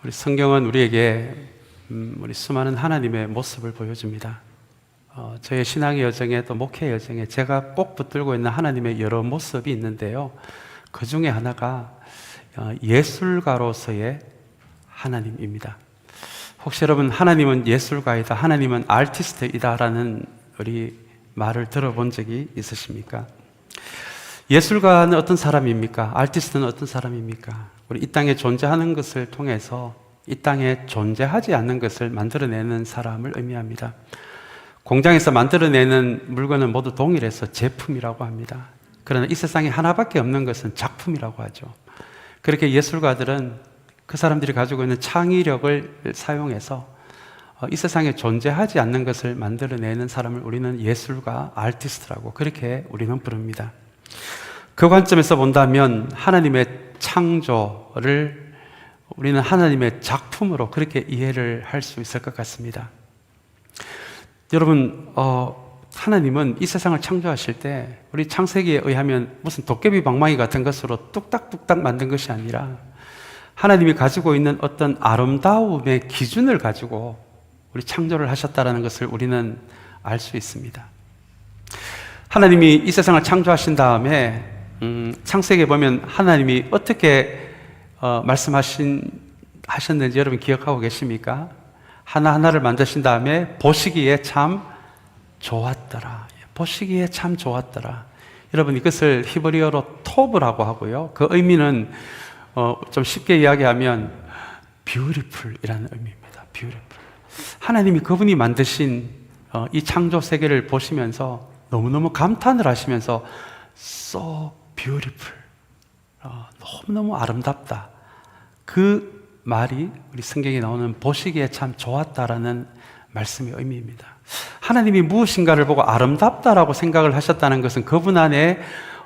우리 성경은 우리에게 우리 수많은 하나님의 모습을 보여줍니다. 저의 신앙의 여정에 또 목회 여정에 제가 꼭 붙들고 있는 하나님의 여러 모습이 있는데요. 그 중에 하나가 예술가로서의 하나님입니다. 혹시 여러분 하나님은 예술가이다, 하나님은 아티스트이다라는 우리 말을 들어본 적이 있으십니까? 예술가는 어떤 사람입니까? 아티스트는 어떤 사람입니까? 우리 이 땅에 존재하는 것을 통해서 이 땅에 존재하지 않는 것을 만들어내는 사람을 의미합니다. 공장에서 만들어내는 물건은 모두 동일해서 제품이라고 합니다. 그러나 이 세상에 하나밖에 없는 것은 작품이라고 하죠. 그렇게 예술가들은 그 사람들이 가지고 있는 창의력을 사용해서 이 세상에 존재하지 않는 것을 만들어내는 사람을 우리는 예술가, 아티스트라고 그렇게 우리는 부릅니다. 그 관점에서 본다면 하나님의 창조를 우리는 하나님의 작품으로 그렇게 이해를 할 수 있을 것 같습니다. 여러분, 하나님은 이 세상을 창조하실 때 우리 창세기에 의하면 무슨 도깨비 방망이 같은 것으로 뚝딱뚝딱 만든 것이 아니라 하나님이 가지고 있는 어떤 아름다움의 기준을 가지고 우리 창조를 하셨다는 것을 우리는 알 수 있습니다. 하나님이 이 세상을 창조하신 다음에 창세기에 보면 하나님이 어떻게 하셨는지 여러분 기억하고 계십니까? 하나하나를 만드신 다음에 보시기에 참 좋았더라. 보시기에 참 좋았더라. 여러분 이것을 히브리어로 토브라고 하고요. 그 의미는 좀 쉽게 이야기하면 beautiful이라는 의미입니다. beautiful. 하나님이 그분이 만드신 이 창조 세계를 보시면서 너무너무 감탄을 하시면서 so beautiful. 너무너무 아름답다. 그 말이 우리 성경에 나오는 보시기에 참 좋았다라는 말씀의 의미입니다. 하나님이 무엇인가를 보고 아름답다라고 생각을 하셨다는 것은 그분 안에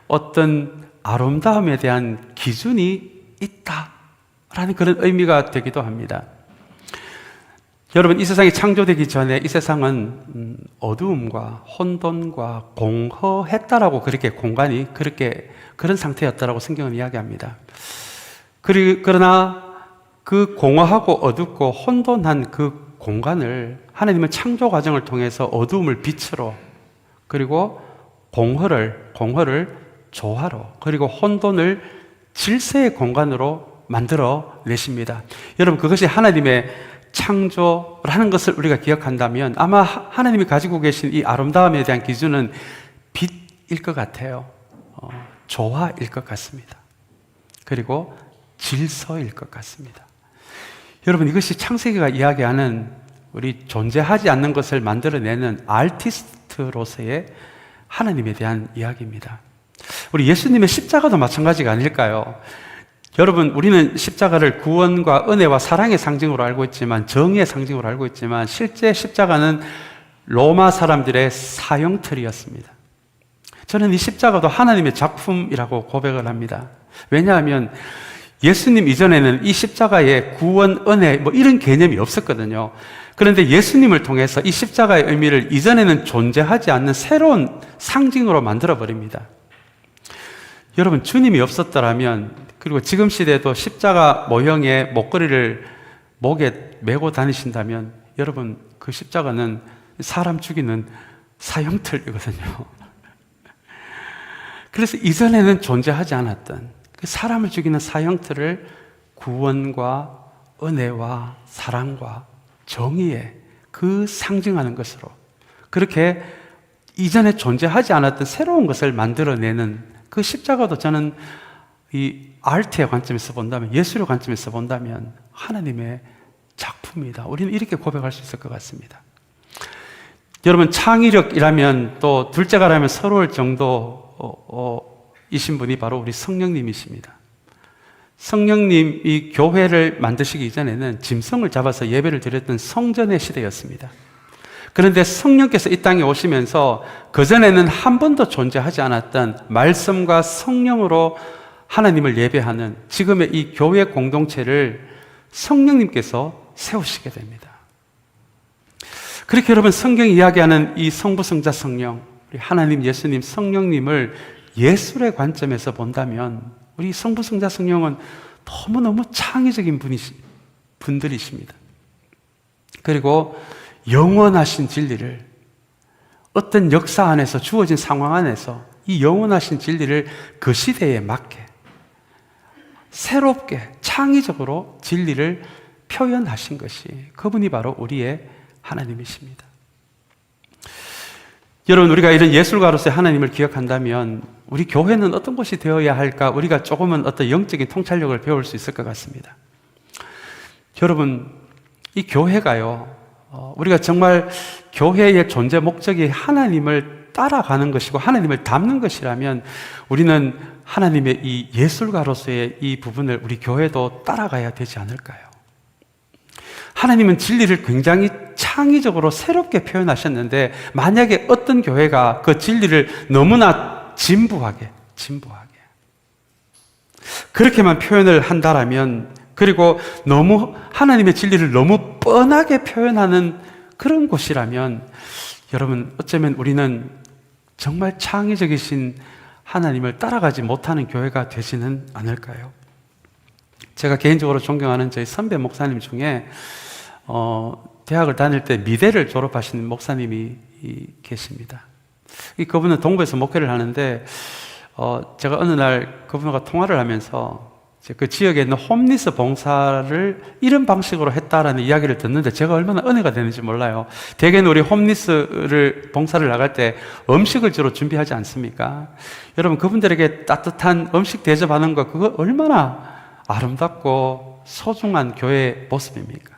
어떤 아름다움에 대한 기준이 있다라는 그런 의미가 되기도 합니다. 여러분, 이 세상이 창조되기 전에 이 세상은 어두움과 혼돈과 공허했다라고 그렇게 공간이 그런 상태였다라고 성경은 이야기합니다. 그러나 그 공허하고 어둡고 혼돈한 그 공간을 하나님은 창조 과정을 통해서 어두움을 빛으로, 그리고 공허를 조화로, 그리고 혼돈을 질서의 공간으로 만들어 내십니다. 여러분, 그것이 하나님의 창조라는 것을 우리가 기억한다면 아마 하나님이 가지고 계신 이 아름다움에 대한 기준은 빛일 것 같아요. 조화일 것 같습니다. 그리고 질서일 것 같습니다. 여러분, 이것이 창세기가 이야기하는 우리 존재하지 않는 것을 만들어내는 아티스트로서의 하나님에 대한 이야기입니다. 우리 예수님의 십자가도 마찬가지가 아닐까요? 여러분, 우리는 십자가를 구원과 은혜와 사랑의 상징으로 알고 있지만, 정의의 상징으로 알고 있지만, 실제 십자가는 로마 사람들의 사형틀이었습니다. 저는 이 십자가도 하나님의 작품이라고 고백을 합니다. 왜냐하면 예수님 이전에는 이 십자가의 구원, 은혜 이런 개념이 없었거든요. 그런데 예수님을 통해서 이 십자가의 의미를 이전에는 존재하지 않는 새로운 상징으로 만들어버립니다. 여러분, 주님이 없었더라면, 그리고 지금 시대에도 십자가 모형의 목걸이를 목에 메고 다니신다면 여러분, 그 십자가는 사람 죽이는 사형틀이거든요. 그래서 이전에는 존재하지 않았던 그 사람을 죽이는 사형틀을 구원과 은혜와 사랑과 정의의 그 상징하는 것으로, 그렇게 이전에 존재하지 않았던 새로운 것을 만들어내는 그 십자가도 저는 이 아트의 관점에서 본다면, 예술의 관점에서 본다면 하나님의 작품이다. 우리는 이렇게 고백할 수 있을 것 같습니다. 여러분, 창의력이라면 또 둘째가라면 서러울 정도이신 분이 바로 우리 성령님이십니다. 성령님이 교회를 만드시기 이전에는 짐승을 잡아서 예배를 드렸던 성전의 시대였습니다. 그런데 성령께서 이 땅에 오시면서 그전에는 한 번도 존재하지 않았던 말씀과 성령으로 하나님을 예배하는 지금의 이 교회 공동체를 성령님께서 세우시게 됩니다. 그렇게 여러분, 성경이 이야기하는 이 성부, 성자, 성령, 우리 하나님, 예수님, 성령님을 예술의 관점에서 본다면 우리 성부, 성자, 성령은 너무너무 창의적인 분들이십니다. 그리고 영원하신 진리를 어떤 역사 안에서 주어진 상황 안에서 이 영원하신 진리를 그 시대에 맞게 새롭게 창의적으로 진리를 표현하신 것이 그분이 바로 우리의 하나님이십니다. 여러분, 우리가 이런 예술가로서의 하나님을 기억한다면 우리 교회는 어떤 곳이 되어야 할까? 우리가 조금은 어떤 영적인 통찰력을 배울 수 있을 것 같습니다. 여러분, 이 교회가요, 우리가 정말 교회의 존재 목적이 하나님을 따라가는 것이고 하나님을 닮는 것이라면 우리는 하나님의 이 예술가로서의 이 부분을 우리 교회도 따라가야 되지 않을까요? 하나님은 진리를 굉장히 창의적으로 새롭게 표현하셨는데 만약에 어떤 교회가 그 진리를 너무나 진부하게 그렇게만 표현을 한다라면, 그리고 너무 하나님의 진리를 너무 뻔하게 표현하는 그런 곳이라면 여러분, 어쩌면 우리는 정말 창의적이신 하나님을 따라가지 못하는 교회가 되지는 않을까요? 제가 개인적으로 존경하는 저희 선배 목사님 중에 대학을 다닐 때 미대를 졸업하신 목사님이 계십니다. 그분은 동부에서 목회를 하는데 제가 어느 날 그분과 통화를 하면서 그 지역에 있는 홈리스 봉사를 이런 방식으로 했다라는 이야기를 듣는데 제가 얼마나 은혜가 되는지 몰라요. 대개는 우리 홈리스를 봉사를 나갈 때 음식을 주로 준비하지 않습니까? 여러분, 그분들에게 따뜻한 음식 대접하는 거, 그거 얼마나 아름답고 소중한 교회의 모습입니까?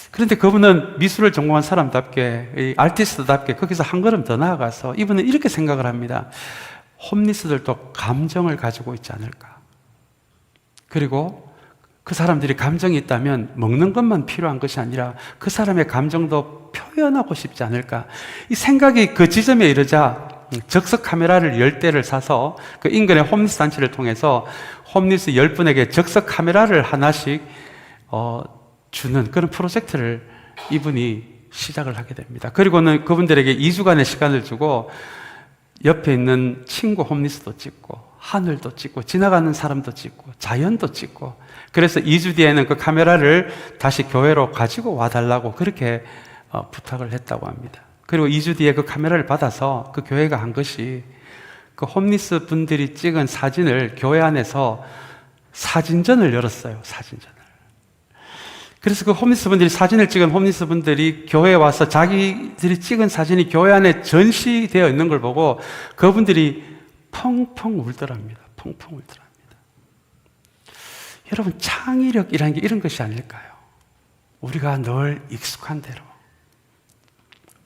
그런데 그분은 미술을 전공한 사람답게, 아티스트답게 거기서 한 걸음 더 나아가서 이분은 이렇게 생각을 합니다. 홈리스들도 감정을 가지고 있지 않을까? 그리고 그 사람들이 감정이 있다면 먹는 것만 필요한 것이 아니라 그 사람의 감정도 표현하고 싶지 않을까? 이 생각이 그 지점에 이르자 적석 카메라를 10대를 사서 그 인근의 홈리스 단체를 통해서 홈리스 10분에게 적석 카메라를 하나씩 주는 그런 프로젝트를 이분이 시작을 하게 됩니다. 그리고는 그분들에게 2주간의 시간을 주고 옆에 있는 친구 홈리스도 찍고 하늘도 찍고 지나가는 사람도 찍고 자연도 찍고, 그래서 2주 뒤에는 그 카메라를 다시 교회로 가지고 와달라고 그렇게 부탁을 했다고 합니다. 그리고 2주 뒤에 그 카메라를 받아서 그 교회가 한 것이 그 홈리스 분들이 찍은 사진을 교회 안에서 사진전을 열었어요. 사진전을. 그래서 그 홈리스 분들이 사진을 찍은 홈리스 분들이 교회에 와서 자기들이 찍은 사진이 교회 안에 전시되어 있는 걸 보고 그분들이 펑펑 울더랍니다. 펑펑 울더랍니다. 여러분, 창의력이라는 게 이런 것이 아닐까요? 우리가 늘 익숙한 대로,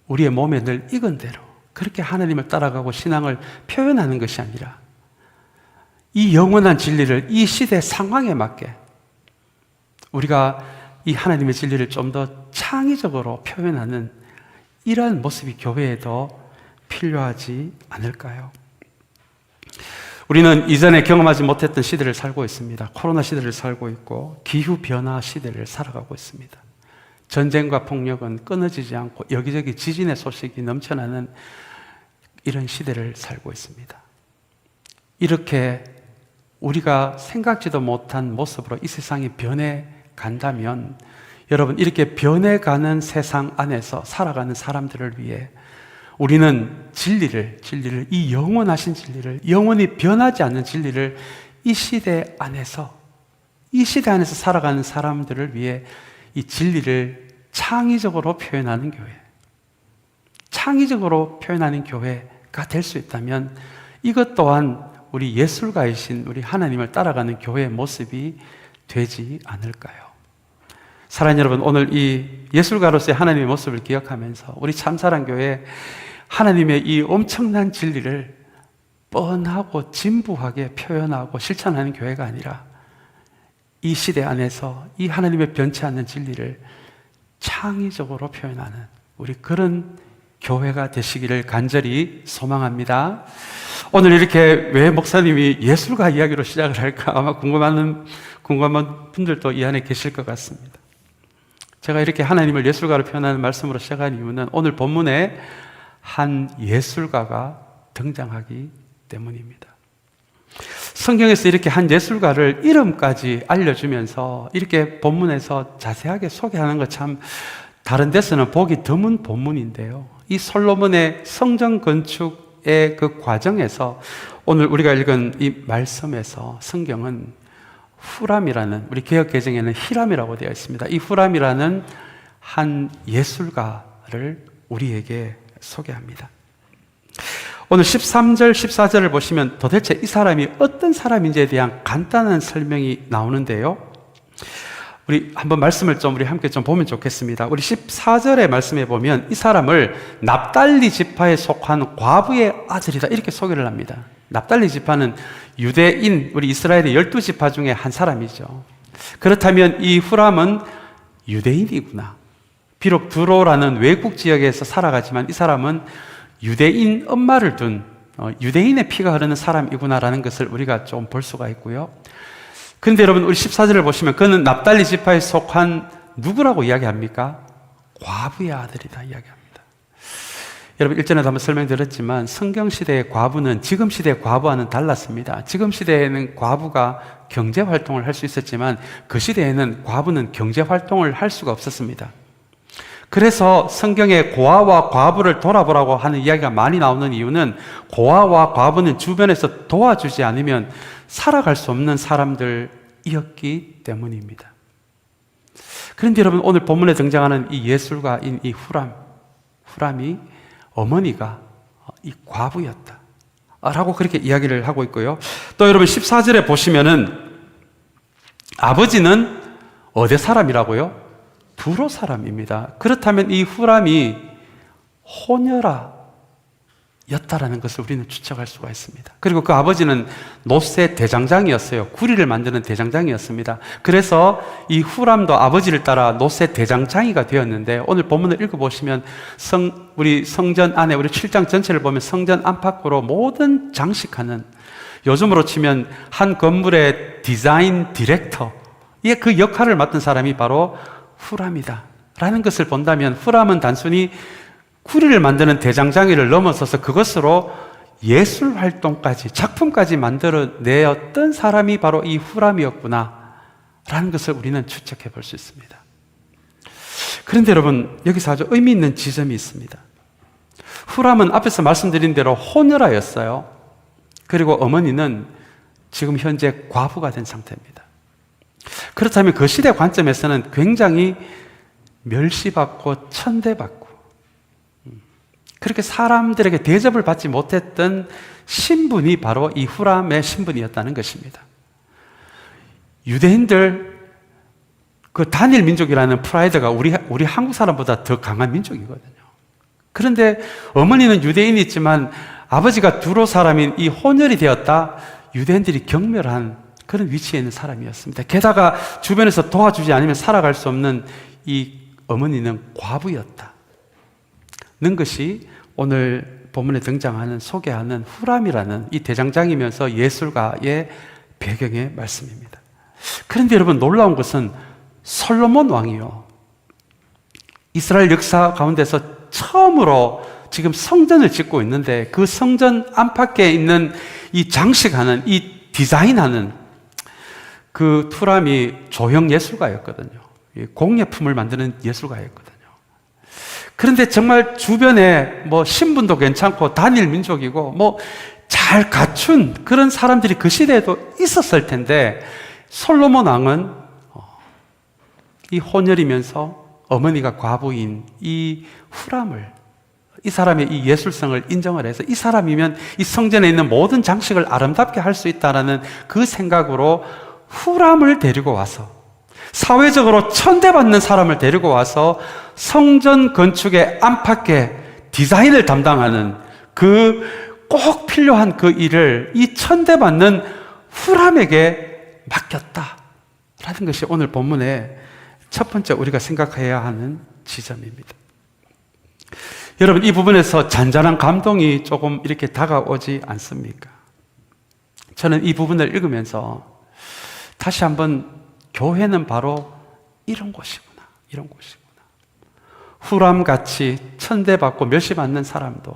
우리의 몸에 늘 익은 대로 그렇게 하나님을 따라가고 신앙을 표현하는 것이 아니라 이 영원한 진리를 이 시대 상황에 맞게 우리가 이 하나님의 진리를 좀 더 창의적으로 표현하는 이러한 모습이 교회에도 필요하지 않을까요? 우리는 이전에 경험하지 못했던 시대를 살고 있습니다. 코로나 시대를 살고 있고 기후변화 시대를 살아가고 있습니다. 전쟁과 폭력은 끊어지지 않고 여기저기 지진의 소식이 넘쳐나는 이런 시대를 살고 있습니다. 이렇게 우리가 생각지도 못한 모습으로 이 세상이 변해간다면 여러분, 이렇게 변해가는 세상 안에서 살아가는 사람들을 위해 우리는 진리를, 이 영원하신 진리를, 영원히 변하지 않는 진리를 이 시대 안에서 살아가는 사람들을 위해 이 진리를 창의적으로 표현하는 교회, 창의적으로 표현하는 교회가 될 수 있다면 이것 또한 우리 예술가이신 우리 하나님을 따라가는 교회의 모습이 되지 않을까요? 사랑하는 여러분, 오늘 이 예술가로서의 하나님의 모습을 기억하면서 우리 참사랑교회 하나님의 이 엄청난 진리를 뻔하고 진부하게 표현하고 실천하는 교회가 아니라 이 시대 안에서 이 하나님의 변치 않는 진리를 창의적으로 표현하는 우리 그런 교회가 되시기를 간절히 소망합니다. 오늘 이렇게 왜 목사님이 예술가 이야기로 시작을 할까 아마 궁금한 분들도 이 안에 계실 것 같습니다. 제가 이렇게 하나님을 예술가로 표현하는 말씀으로 시작한 이유는 오늘 본문에 한 예술가가 등장하기 때문입니다. 성경에서 이렇게 한 예술가를 이름까지 알려주면서 이렇게 본문에서 자세하게 소개하는 것 참 다른 데서는 보기 드문 본문인데요. 이 솔로몬의 성전 건축의 그 과정에서 오늘 우리가 읽은 이 말씀에서 성경은 후람이라는, 우리 개역 개정에는 히람이라고 되어 있습니다. 이 후람이라는 한 예술가를 우리에게 소개합니다. 오늘 13절, 14절을 보시면 도대체 이 사람이 어떤 사람인지에 대한 간단한 설명이 나오는데요. 우리 한번 말씀을 우리 함께 보면 좋겠습니다. 우리 14절의 말씀에 보면 이 사람을 납달리 지파에 속한 과부의 아들이다, 이렇게 소개를 합니다. 납달리 지파는 유대인, 우리 이스라엘의 12지파 중에 한 사람이죠. 그렇다면 이 후람은 유대인이구나. 비록 두로라는 외국 지역에서 살아가지만 이 사람은 유대인 엄마를 둔 유대인의 피가 흐르는 사람이구나라는 것을 우리가 좀 볼 수가 있고요. 그런데 여러분, 우리 14절을 보시면 그는 납달리 지파에 속한 누구라고 이야기합니까? 과부의 아들이다 이야기합니다. 여러분, 일전에도 한번 설명드렸지만 성경시대의 과부는 지금 시대의 과부와는 달랐습니다. 지금 시대에는 과부가 경제활동을 할 수 있었지만 그 시대에는 과부는 경제활동을 할 수가 없었습니다. 그래서 성경에 고아와 과부를 돌아보라고 하는 이야기가 많이 나오는 이유는 고아와 과부는 주변에서 도와주지 않으면 살아갈 수 없는 사람들이었기 때문입니다. 그런데 여러분, 오늘 본문에 등장하는 이 예술가인 이 후람이 어머니가 이 과부였다 라고 그렇게 이야기를 하고 있고요. 또 여러분 14절에 보시면은 아버지는 어디 사람이라고요? 두로 사람입니다. 그렇다면 이 후람이 호녀라였다라는 것을 우리는 추측할 수가 있습니다. 그리고 그 아버지는 노새 대장장이었어요. 구리를 만드는 대장장이었습니다. 그래서 이 후람도 아버지를 따라 노새 대장장이가 되었는데, 오늘 본문을 읽어보시면 우리 성전 안에, 우리 7장 전체를 보면 성전 안팎으로 모든 장식하는, 요즘으로 치면 한 건물의 디자인 디렉터, 그 역할을 맡은 사람이 바로 후람이다 라는 것을 본다면, 후람은 단순히 구리를 만드는 대장장이를 넘어서서 그것으로 예술 활동까지, 작품까지 만들어내었던 사람이 바로 이 후람이었구나 라는 것을 우리는 추측해 볼 수 있습니다. 그런데 여러분, 여기서 아주 의미 있는 지점이 있습니다. 후람은 앞에서 말씀드린 대로 호녀라였어요. 그리고 어머니는 지금 현재 과부가 된 상태입니다. 그렇다면 그 시대 관점에서는 굉장히 멸시받고 천대받고 그렇게 사람들에게 대접을 받지 못했던 신분이 바로 이 후람의 신분이었다는 것입니다. 유대인들, 그 단일 민족이라는 프라이드가 우리 한국 사람보다 더 강한 민족이거든요. 그런데 어머니는 유대인이지만 아버지가 두로 사람인 이 혼혈이 되었다, 유대인들이 경멸한 그런 위치에 있는 사람이었습니다. 게다가 주변에서 도와주지 않으면 살아갈 수 없는 이 어머니는 과부였다는 것이 오늘 본문에 등장하는, 소개하는 후람이라는 이 대장장이면서 예술가의 배경의 말씀입니다. 그런데 여러분, 놀라운 것은 솔로몬 왕이요, 이스라엘 역사 가운데서 처음으로 지금 성전을 짓고 있는데 그 성전 안팎에 있는 이 장식하는, 이 디자인하는 그 후람이 조형 예술가였거든요. 공예품을 만드는 예술가였거든요. 그런데 정말 주변에 신분도 괜찮고 단일 민족이고 잘 갖춘 그런 사람들이 그 시대에도 있었을 텐데, 솔로몬 왕은 이 혼혈이면서 어머니가 과부인 이 후람을, 이 사람의 이 예술성을 인정을 해서 이 사람이면 이 성전에 있는 모든 장식을 아름답게 할 수 있다는 그 생각으로 후람을 데리고 와서, 사회적으로 천대받는 사람을 데리고 와서 성전 건축의 안팎의 디자인을 담당하는 꼭 필요한 그 일을 이 천대받는 후람에게 맡겼다라는 것이 오늘 본문의 첫 번째 우리가 생각해야 하는 지점입니다. 여러분, 이 부분에서 잔잔한 감동이 조금 이렇게 다가오지 않습니까? 저는 이 부분을 읽으면서 다시 한번, 교회는 바로 이런 곳이구나. 후람같이 천대받고 멸시받는 사람도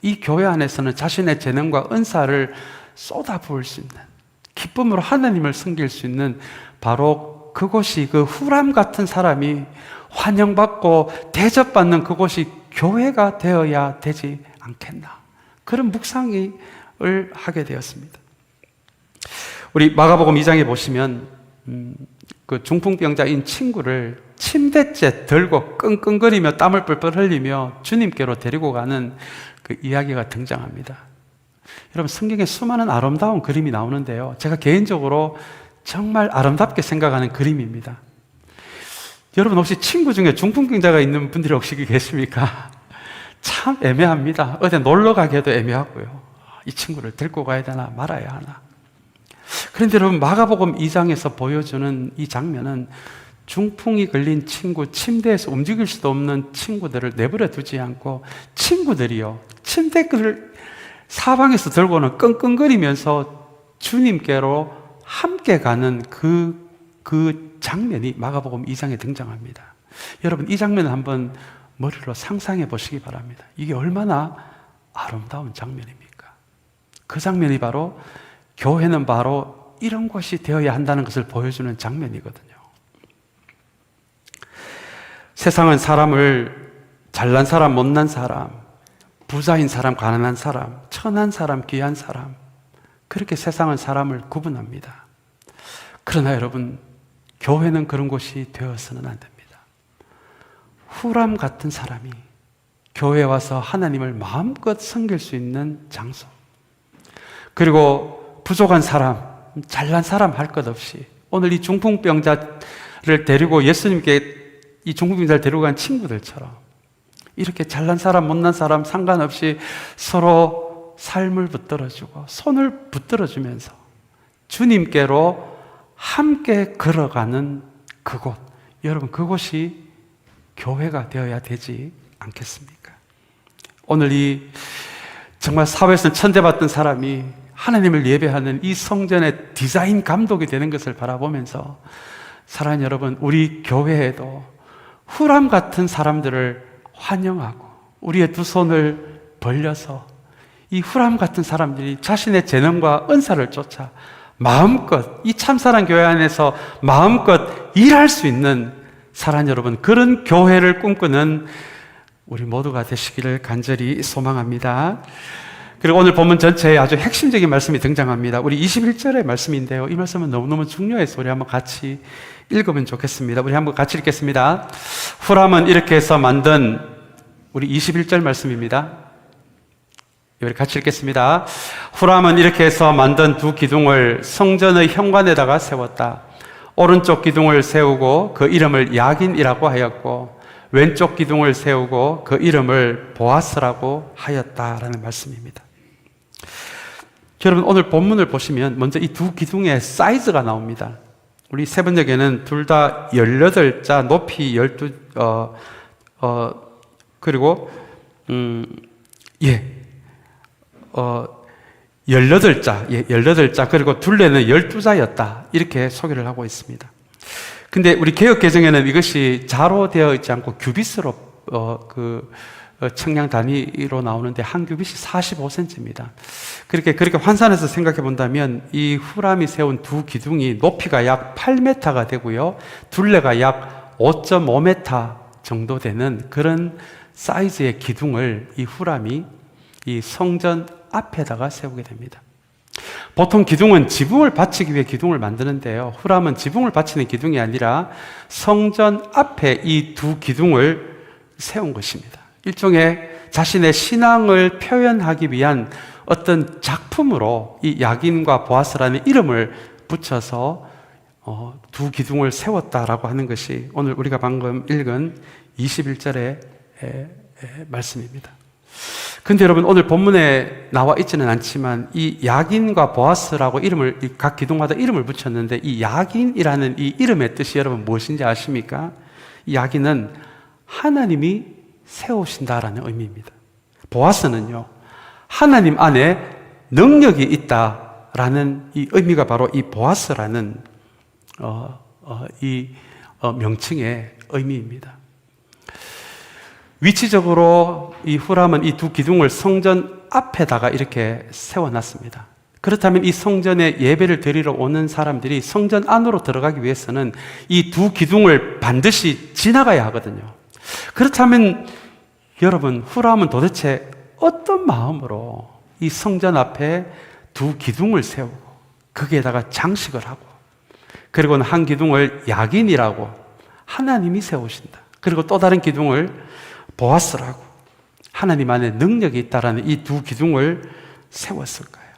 이 교회 안에서는 자신의 재능과 은사를 쏟아부을 수 있는, 기쁨으로 하나님을 섬길 수 있는 바로 그곳이, 그 후람 같은 사람이 환영받고 대접받는 그곳이 교회가 되어야 되지 않겠나, 그런 묵상을 하게 되었습니다. 우리 마가복음 2장에 보시면 그 중풍병자인 친구를 침대째 들고 끙끙거리며 땀을 뻘뻘 흘리며 주님께로 데리고 가는 그 이야기가 등장합니다. 여러분, 성경에 수많은 아름다운 그림이 나오는데요, 제가 개인적으로 정말 아름답게 생각하는 그림입니다. 여러분, 혹시 친구 중에 중풍병자가 있는 분들이 혹시 계십니까? 참 애매합니다. 어디 놀러 가기에도 애매하고요. 이 친구를 데리고 가야 되나 말아야 하나. 그런데 여러분, 마가복음 2장에서 보여주는 이 장면은 중풍이 걸린 친구, 침대에서 움직일 수도 없는 친구들을 내버려 두지 않고 친구들이요, 침대를 사방에서 들고는 끙끙거리면서 주님께로 함께 가는 그 장면이 마가복음 2장에 등장합니다. 여러분, 이 장면을 한번 머리로 상상해 보시기 바랍니다. 이게 얼마나 아름다운 장면입니까? 그 장면이 바로, 교회는 바로 이런 곳이 되어야 한다는 것을 보여주는 장면이거든요. 세상은 사람을 잘난 사람, 못난 사람, 부자인 사람, 가난한 사람, 천한 사람, 귀한 사람, 그렇게 세상은 사람을 구분합니다. 그러나 여러분, 교회는 그런 곳이 되어서는 안 됩니다. 후람 같은 사람이 교회에 와서 하나님을 마음껏 섬길 수 있는 장소, 그리고 부족한 사람, 잘난 사람 할 것 없이 오늘 이 중풍병자를 데리고 예수님께 이 중풍병자를 데리고 간 친구들처럼 이렇게 잘난 사람, 못난 사람 상관없이 서로 삶을 붙들어주고 손을 붙들어주면서 주님께로 함께 걸어가는 그곳, 여러분, 그곳이 교회가 되어야 되지 않겠습니까? 오늘 이 정말 사회에서 천대받던 사람이 하나님을 예배하는 이 성전의 디자인 감독이 되는 것을 바라보면서, 사랑하는 여러분, 우리 교회에도 후람 같은 사람들을 환영하고 우리의 두 손을 벌려서 이 후람 같은 사람들이 자신의 재능과 은사를 쫓아 마음껏 이 참사랑 교회 안에서 마음껏 일할 수 있는, 사랑하는 여러분, 그런 교회를 꿈꾸는 우리 모두가 되시기를 간절히 소망합니다. 그리고 오늘 본문 전체에 아주 핵심적인 말씀이 등장합니다. 우리 21절의 말씀인데요, 이 말씀은 너무너무 중요해서 우리 한번 같이 읽으면 좋겠습니다. 우리 한번 같이 읽겠습니다. 후람은 이렇게 해서 만든, 우리 21절 말씀입니다. 우리 같이 읽겠습니다. 후람은 이렇게 해서 만든 두 기둥을 성전의 현관에다가 세웠다. 오른쪽 기둥을 세우고 그 이름을 야긴이라고 하였고, 왼쪽 기둥을 세우고 그 이름을 보아스라고 하였다라는 말씀입니다. 여러분, 오늘 본문을 보시면 먼저 이 두 기둥의 사이즈가 나옵니다. 우리 세번역에는 둘 다 18자, 높이 12, 그리고 18자, 18자, 그리고 둘레는 12자였다. 이렇게 소개를 하고 있습니다. 근데 우리 개역 개정에는 이것이 자로 되어 있지 않고 규빗으로 측량 단위로 나오는데 한 규빗이 45cm입니다. 그렇게 환산해서 생각해 본다면 이 후람이 세운 두 기둥이 높이가 약 8m가 되고요, 둘레가 약 5.5m 정도 되는 그런 사이즈의 기둥을 이 후람이 이 성전 앞에다가 세우게 됩니다. 보통 기둥은 지붕을 받치기 위해 기둥을 만드는데요, 후람은 지붕을 받치는 기둥이 아니라 성전 앞에 이 두 기둥을 세운 것입니다. 일종의 자신의 신앙을 표현하기 위한 어떤 작품으로 이 야긴과 보아스라는 이름을 붙여서 두 기둥을 세웠다라고 하는 것이 오늘 우리가 방금 읽은 21절의 말씀입니다. 근데 여러분, 오늘 본문에 나와 있지는 않지만 이 야긴과 보아스라고 이름을, 각 기둥마다 이름을 붙였는데, 이 야긴이라는 이 이름의 뜻이 여러분 무엇인지 아십니까? 이 야긴은 하나님이 세우신다라는 의미입니다. 보아스는요, 하나님 안에 능력이 있다라는 이 의미가 바로 이 보아스라는 이 명칭의 의미입니다. 위치적으로 이 후람은 이 두 기둥을 성전 앞에다가 이렇게 세워놨습니다. 그렇다면 이 성전에 예배를 드리러 오는 사람들이 성전 안으로 들어가기 위해서는 이 두 기둥을 반드시 지나가야 하거든요. 그렇다면 여러분, 후람은 도대체 어떤 마음으로 이 성전 앞에 두 기둥을 세우고 거기에다가 장식을 하고, 그리고는 한 기둥을 야긴이라고 하나님이 세우신다, 그리고 또 다른 기둥을 보아스라고 하나님 안에 능력이 있다라는 이 두 기둥을 세웠을까요?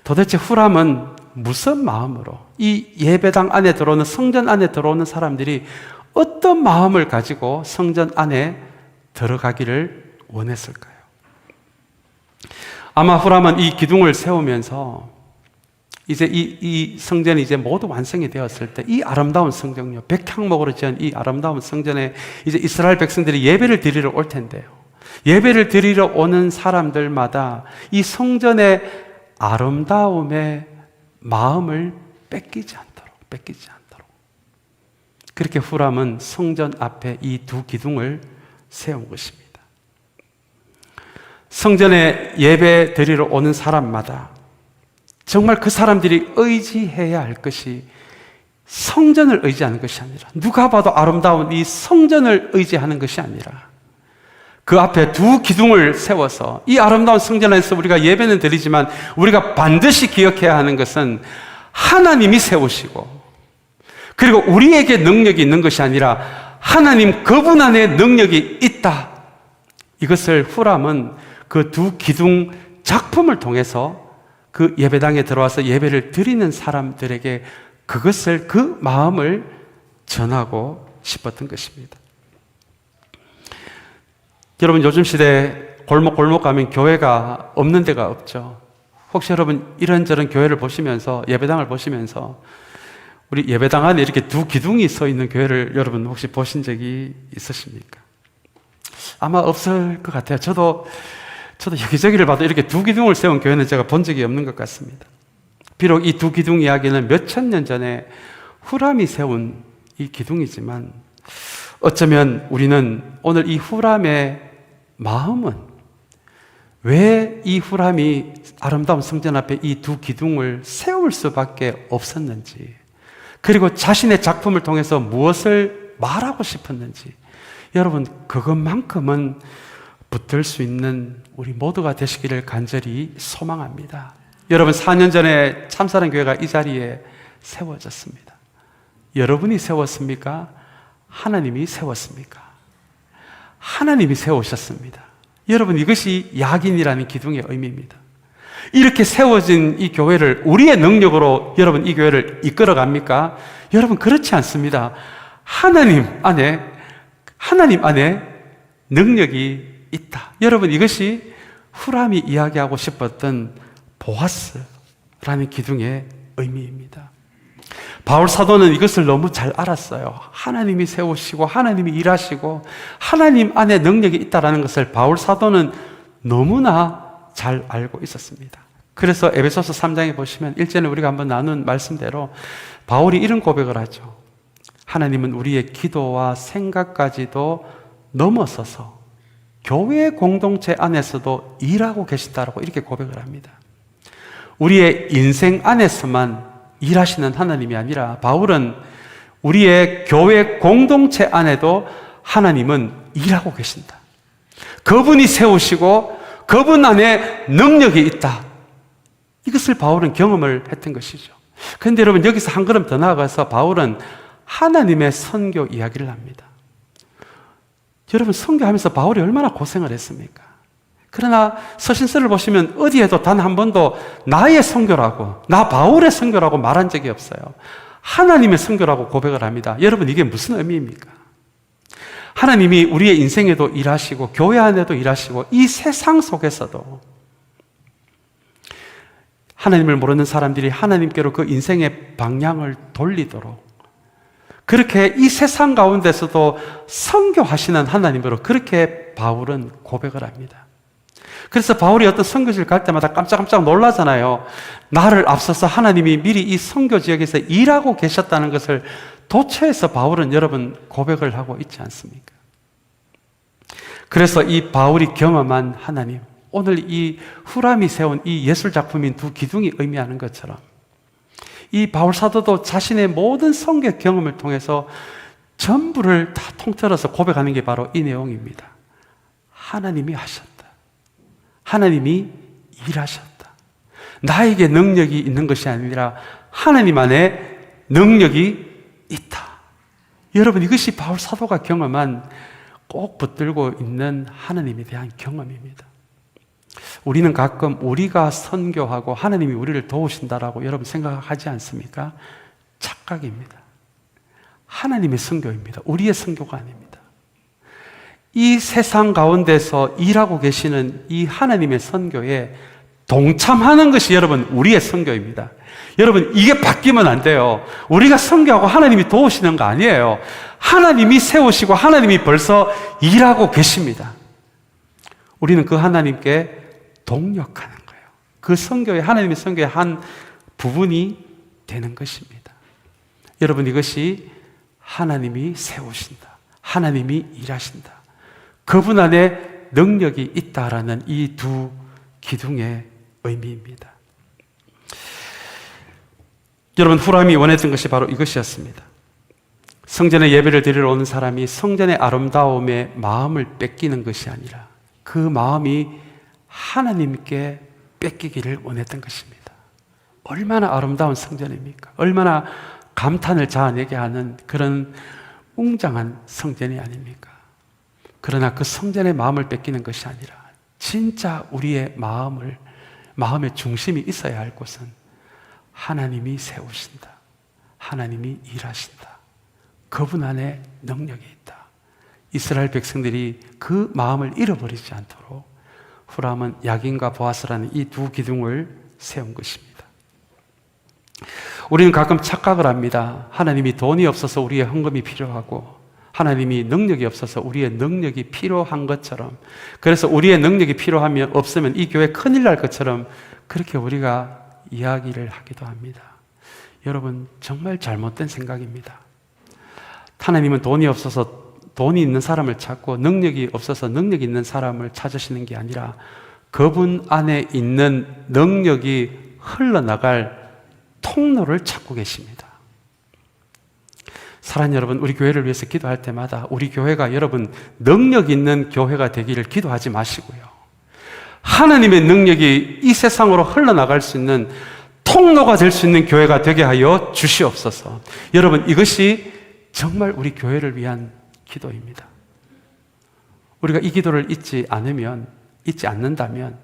도대체 후람은 무슨 마음으로 이 예배당 안에 들어오는, 성전 안에 들어오는 사람들이 어떤 마음을 가지고 성전 안에 들어가기를 원했을까요? 아마 후람은 이 기둥을 세우면서 이제 이 성전이 이제 모두 완성이 되었을 때 이 아름다운 성전요, 백향목으로 지은 이 아름다운 성전에 이제 이스라엘 백성들이 예배를 드리러 올 텐데요, 예배를 드리러 오는 사람들마다 이 성전의 아름다움에 마음을 뺏기지 않도록 그렇게 후람은 성전 앞에 이 두 기둥을 세운 것입니다. 성전에 예배 드리러 오는 사람마다 정말 그 사람들이 의지해야 할 것이 성전을 의지하는 것이 아니라, 누가 봐도 아름다운 이 성전을 의지하는 것이 아니라, 그 앞에 두 기둥을 세워서 이 아름다운 성전 안에서 우리가 예배는 드리지만 우리가 반드시 기억해야 하는 것은 하나님이 세우시고, 그리고 우리에게 능력이 있는 것이 아니라 하나님 그분 안에 능력이 있다. 이것을 후람은 그 두 기둥 작품을 통해서 그 예배당에 들어와서 예배를 드리는 사람들에게 그것을, 그 마음을 전하고 싶었던 것입니다. 여러분, 요즘 시대에 골목 가면 교회가 없는 데가 없죠. 혹시 여러분 이런저런 교회를 보시면서, 예배당을 보시면서 우리 예배당 안에 이렇게 두 기둥이 서 있는 교회를 여러분 혹시 보신 적이 있으십니까? 아마 없을 것 같아요. 저도 여기저기를 봐도 이렇게 두 기둥을 세운 교회는 제가 본 적이 없는 것 같습니다. 비록 이 두 기둥 이야기는 몇천 년 전에 후람이 세운 이 기둥이지만, 어쩌면 우리는 오늘 이 후람의 마음은 왜 이 후람이 아름다운 성전 앞에 이 두 기둥을 세울 수밖에 없었는지, 그리고 자신의 작품을 통해서 무엇을 말하고 싶었는지, 여러분 그것만큼은 붙들 수 있는 우리 모두가 되시기를 간절히 소망합니다. 여러분, 4년 전에 참사랑교회가 이 자리에 세워졌습니다. 여러분이 세웠습니까? 하나님이 세웠습니까? 하나님이 세우셨습니다. 여러분, 이것이 야긴이라는 기둥의 의미입니다. 이렇게 세워진 이 교회를 우리의 능력으로 여러분 이 교회를 이끌어 갑니까? 여러분, 그렇지 않습니다. 하나님 안에 능력이 있다. 여러분, 이것이 후람이 이야기하고 싶었던 보아스라는 기둥의 의미입니다. 바울 사도는 이것을 너무 잘 알았어요. 하나님이 세우시고 하나님이 일하시고 하나님 안에 능력이 있다는 것을 바울 사도는 너무나 잘 알고 있었습니다. 그래서 에베소서 3장에 보시면 일전에 우리가 한번 나눈 말씀대로 바울이 이런 고백을 하죠. 하나님은 우리의 기도와 생각까지도 넘어서서 교회 공동체 안에서도 일하고 계시다라고 이렇게 고백을 합니다. 우리의 인생 안에서만 일하시는 하나님이 아니라, 바울은 우리의 교회 공동체 안에도 하나님은 일하고 계신다. 그분이 세우시고 그분 안에 능력이 있다. 이것을 바울은 경험을 했던 것이죠. 그런데 여러분, 여기서 한 걸음 더 나아가서 바울은 하나님의 선교 이야기를 합니다. 여러분, 선교하면서 바울이 얼마나 고생을 했습니까? 그러나 서신서를 보시면 어디에도 단 한 번도 나의 선교라고, 나 바울의 선교라고 말한 적이 없어요. 하나님의 선교라고 고백을 합니다. 여러분, 이게 무슨 의미입니까? 하나님이 우리의 인생에도 일하시고 교회 안에도 일하시고 이 세상 속에서도 하나님을 모르는 사람들이 하나님께로 그 인생의 방향을 돌리도록, 그렇게 이 세상 가운데서도 선교하시는 하나님으로 그렇게 바울은 고백을 합니다. 그래서 바울이 어떤 선교지를 갈 때마다 깜짝깜짝 놀라잖아요. 나를 앞서서 하나님이 미리 이 선교 지역에서 일하고 계셨다는 것을 도처에서 바울은 여러분 고백을 하고 있지 않습니까? 그래서 이 바울이 경험한 하나님, 오늘 이 후람이 세운 이 예술 작품인 두 기둥이 의미하는 것처럼 이 바울 사도도 자신의 모든 성경 경험을 통해서 전부를 다 통틀어서 고백하는 게 바로 이 내용입니다. 하나님이 하셨다. 하나님이 일하셨다. 나에게 능력이 있는 것이 아니라 하나님 안에 능력이 있다. 여러분, 이것이 바울 사도가 경험한 꼭 붙들고 있는 하나님에 대한 경험입니다. 우리는 가끔 우리가 선교하고 하나님이 우리를 도우신다라고 여러분 생각하지 않습니까? 착각입니다. 하나님의 선교입니다. 우리의 선교가 아닙니다. 이 세상 가운데서 일하고 계시는 이 하나님의 선교에 동참하는 것이 여러분 우리의 선교입니다. 여러분, 이게 바뀌면 안 돼요. 우리가 선교하고 하나님이 도우시는 거 아니에요. 하나님이 세우시고 하나님이 벌써 일하고 계십니다. 우리는 그 하나님께 동력하는 거예요. 그 선교에, 하나님의 선교의 한 부분이 되는 것입니다. 여러분, 이것이 하나님이 세우신다. 하나님이 일하신다. 그분 안에 능력이 있다라는 이 두 기둥의 의미입니다. 여러분, 후람이 원했던 것이 바로 이것이었습니다. 성전에 예배를 드리러 오는 사람이 성전의 아름다움에 마음을 뺏기는 것이 아니라 그 마음이 하나님께 뺏기기를 원했던 것입니다. 얼마나 아름다운 성전입니까? 얼마나 감탄을 자아내게 하는 그런 웅장한 성전이 아닙니까? 그러나 그 성전의 마음을 뺏기는 것이 아니라 진짜 우리의 마음의 중심이 있어야 할 곳은 하나님이 세우신다. 하나님이 일하신다. 그분 안에 능력이 있다. 이스라엘 백성들이 그 마음을 잃어버리지 않도록 후람은 야긴과 보아스라는 이 두 기둥을 세운 것입니다. 우리는 가끔 착각을 합니다. 하나님이 돈이 없어서 우리의 헌금이 필요하고 하나님이 능력이 없어서 우리의 능력이 필요한 것처럼, 그래서 우리의 능력이 필요하면 없으면 이 교회 큰일 날 것처럼 그렇게 우리가 이야기를 하기도 합니다. 여러분, 정말 잘못된 생각입니다. 하나님은 돈이 없어서 돈이 있는 사람을 찾고 능력이 없어서 능력이 있는 사람을 찾으시는 게 아니라 그분 안에 있는 능력이 흘러나갈 통로를 찾고 계십니다. 사랑하는 여러분, 우리 교회를 위해서 기도할 때마다 우리 교회가 여러분 능력 있는 교회가 되기를 기도하지 마시고요. 하나님의 능력이 이 세상으로 흘러나갈 수 있는 통로가 될 수 있는 교회가 되게 하여 주시옵소서. 여러분, 이것이 정말 우리 교회를 위한 기도입니다. 우리가 이 기도를 잊지 않는다면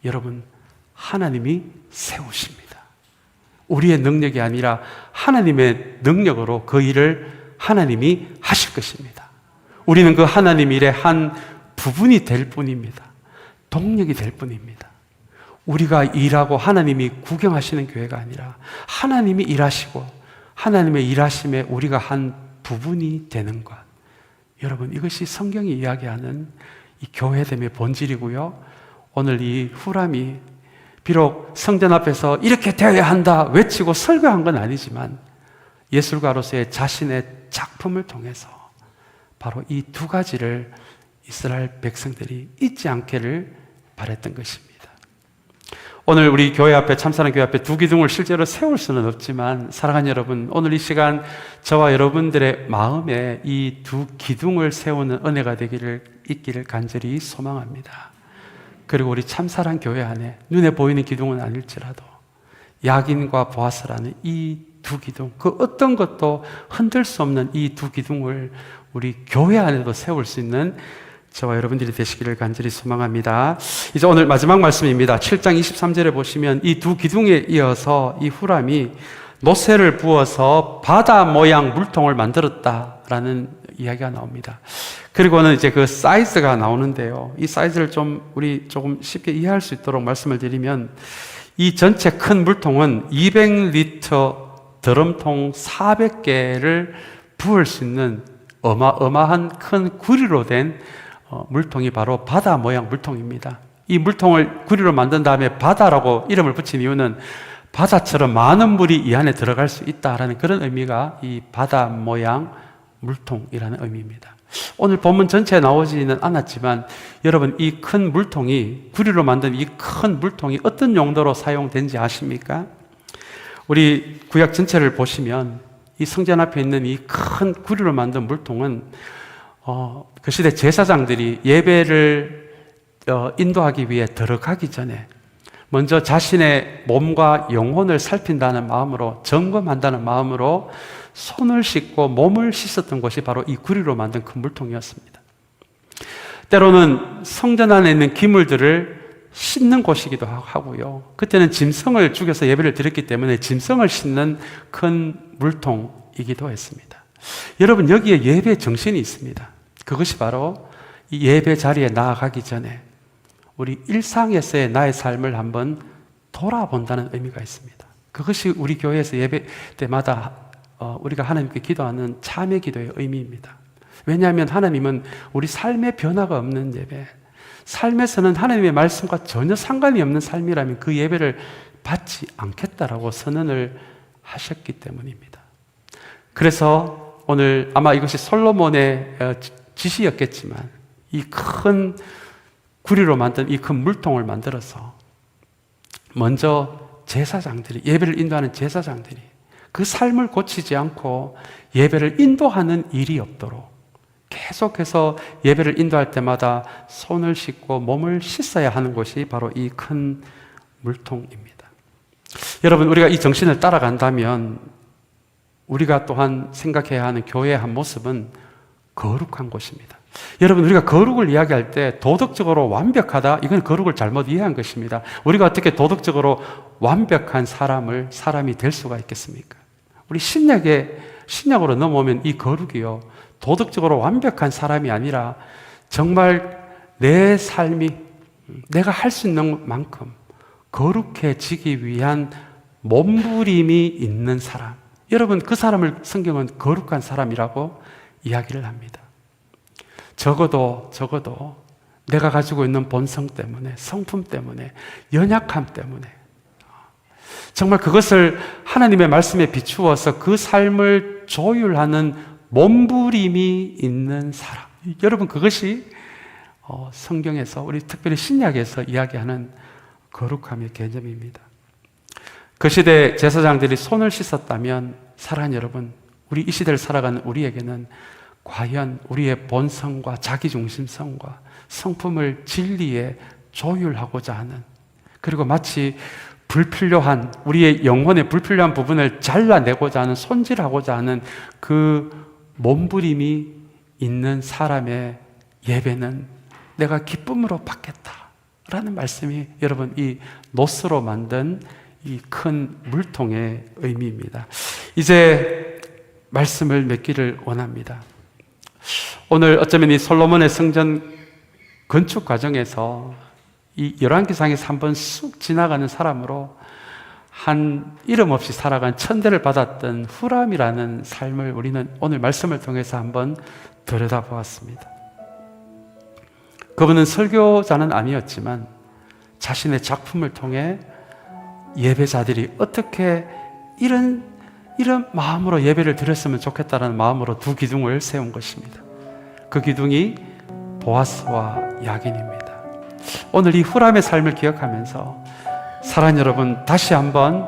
여러분, 하나님이 세우십니다. 우리의 능력이 아니라 하나님의 능력으로 그 일을 하나님이 하실 것입니다. 우리는 그 하나님 일의 한 부분이 될 뿐입니다. 동력이 될 뿐입니다. 우리가 일하고 하나님이 구경하시는 교회가 아니라 하나님이 일하시고 하나님의 일하심에 우리가 한 부분이 되는 것. 여러분, 이것이 성경이 이야기하는 이 교회됨의 본질이고요. 오늘 이 후람이 비록 성전 앞에서 이렇게 되어야 한다 외치고 설교한 건 아니지만 예술가로서의 자신의 작품을 통해서 바로 이 두 가지를 이스라엘 백성들이 잊지 않기를 바랬던 것입니다. 오늘 우리 교회 앞에, 참사랑 교회 앞에 두 기둥을 실제로 세울 수는 없지만 사랑하는 여러분, 오늘 이 시간 저와 여러분들의 마음에 이 두 기둥을 세우는 은혜가 있기를 간절히 소망합니다. 그리고 우리 참사랑 교회 안에 눈에 보이는 기둥은 아닐지라도 야긴과 보아스라는 이 두 기둥, 그 어떤 것도 흔들 수 없는 이 두 기둥을 우리 교회 안에도 세울 수 있는 저와 여러분들이 되시기를 간절히 소망합니다. 이제 오늘 마지막 말씀입니다. 7장 23절에 보시면 이 두 기둥에 이어서 이 후람이 노새를 부어서 바다 모양 물통을 만들었다라는 이야기가 나옵니다. 그리고는 이제 그 사이즈가 나오는데요. 이 사이즈를 우리 조금 쉽게 이해할 수 있도록 말씀을 드리면 이 전체 큰 물통은 200리터 드럼통 400개를 부을 수 있는 어마어마한 큰 구리로 된 물통이 바로 바다 모양 물통입니다. 이 물통을 구리로 만든 다음에 바다라고 이름을 붙인 이유는 바다처럼 많은 물이 이 안에 들어갈 수 있다라는 그런 의미가 이 바다 모양 물통이라는 의미입니다. 오늘 본문 전체에 나오지는 않았지만 여러분, 이 큰 물통이, 구리로 만든 이 큰 물통이 어떤 용도로 사용된지 아십니까? 우리 구약 전체를 보시면 이 성전 앞에 있는 이 큰 구리로 만든 물통은 그 시대 제사장들이 예배를 인도하기 위해 들어가기 전에 먼저 자신의 몸과 영혼을 살핀다는 마음으로, 점검한다는 마음으로 손을 씻고 몸을 씻었던 것이 바로 이 구리로 만든 큰 물통이었습니다. 때로는 성전 안에 있는 기물들을 씻는 곳이기도 하고요. 그때는 짐승을 죽여서 예배를 드렸기 때문에 짐승을 씻는 큰 물통이기도 했습니다. 여러분, 여기에 예배의 정신이 있습니다. 그것이 바로 이 예배 자리에 나아가기 전에 우리 일상에서의 나의 삶을 한번 돌아본다는 의미가 있습니다. 그것이 우리 교회에서 예배 때마다 우리가 하나님께 기도하는 참회 기도의 의미입니다. 왜냐하면 하나님은 우리 삶의 변화가 없는 예배, 삶에서는 하나님의 말씀과 전혀 상관이 없는 삶이라면 그 예배를 받지 않겠다라고 선언을 하셨기 때문입니다. 그래서 오늘 아마 이것이 솔로몬의 지시였겠지만 이 큰 구리로 만든 이 큰 물통을 만들어서 먼저 제사장들이, 예배를 인도하는 제사장들이 그 삶을 고치지 않고 예배를 인도하는 일이 없도록 계속해서 예배를 인도할 때마다 손을 씻고 몸을 씻어야 하는 것이 바로 이 큰 물통입니다. 여러분, 우리가 이 정신을 따라간다면 우리가 또한 생각해야 하는 교회의 한 모습은 거룩한 곳입니다. 여러분, 우리가 거룩을 이야기할 때 도덕적으로 완벽하다, 이건 거룩을 잘못 이해한 것입니다. 우리가 어떻게 도덕적으로 완벽한 사람이 될 수가 있겠습니까? 우리 신약으로 넘어오면 이 거룩이요, 도덕적으로 완벽한 사람이 아니라 정말 내 삶이 내가 할 수 있는 만큼 거룩해지기 위한 몸부림이 있는 사람, 여러분, 그 사람을 성경은 거룩한 사람이라고 이야기를 합니다. 적어도 내가 가지고 있는 본성 때문에, 성품 때문에, 연약함 때문에 정말 그것을 하나님의 말씀에 비추어서 그 삶을 조율하는 몸부림이 있는 사람, 여러분, 그것이 성경에서, 우리 특별히 신약에서 이야기하는 거룩함의 개념입니다. 그 시대 제사장들이 손을 씻었다면 사랑하는 여러분, 우리 이 시대를 살아가는 우리에게는 과연 우리의 본성과 자기중심성과 성품을 진리에 조율하고자 하는, 그리고 마치 불필요한, 우리의 영혼의 불필요한 부분을 잘라내고자 하는, 손질하고자 하는 그 몸부림이 있는 사람의 예배는 내가 기쁨으로 받겠다라는 말씀이 여러분, 이 노스로 만든 이 큰 물통의 의미입니다. 이제 말씀을 맺기를 원합니다. 오늘 어쩌면 이 솔로몬의 성전 건축 과정에서 이 열왕기상에서 한번 쑥 지나가는 사람으로 한 이름 없이 살아간 천대를 받았던 후람이라는 삶을 우리는 오늘 말씀을 통해서 한번 들여다보았습니다. 그분은 설교자는 아니었지만 자신의 작품을 통해 예배자들이 어떻게 이런 마음으로 예배를 드렸으면 좋겠다는 마음으로 두 기둥을 세운 것입니다. 그 기둥이 보아스와 야긴입니다. 오늘 이 후람의 삶을 기억하면서 사랑하는 여러분, 다시 한번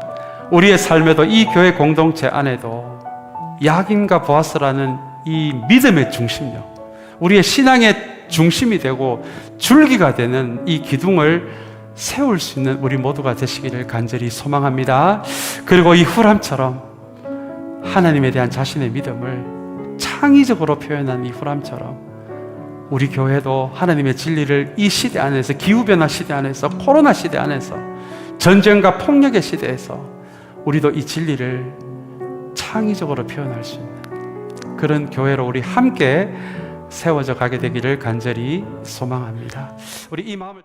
우리의 삶에도, 이 교회 공동체 안에도 야긴과 보아스라는 이 믿음의 중심력, 우리의 신앙의 중심이 되고 줄기가 되는 이 기둥을 세울 수 있는 우리 모두가 되시기를 간절히 소망합니다. 그리고 이 후람처럼 하나님에 대한 자신의 믿음을 창의적으로 표현한 이 후람처럼 우리 교회도 하나님의 진리를 이 시대 안에서, 기후변화 시대 안에서, 코로나 시대 안에서, 전쟁과 폭력의 시대에서 우리도 이 진리를 창의적으로 표현할 수 있는 그런 교회로 우리 함께 세워져 가게 되기를 간절히 소망합니다. 우리 이 마음을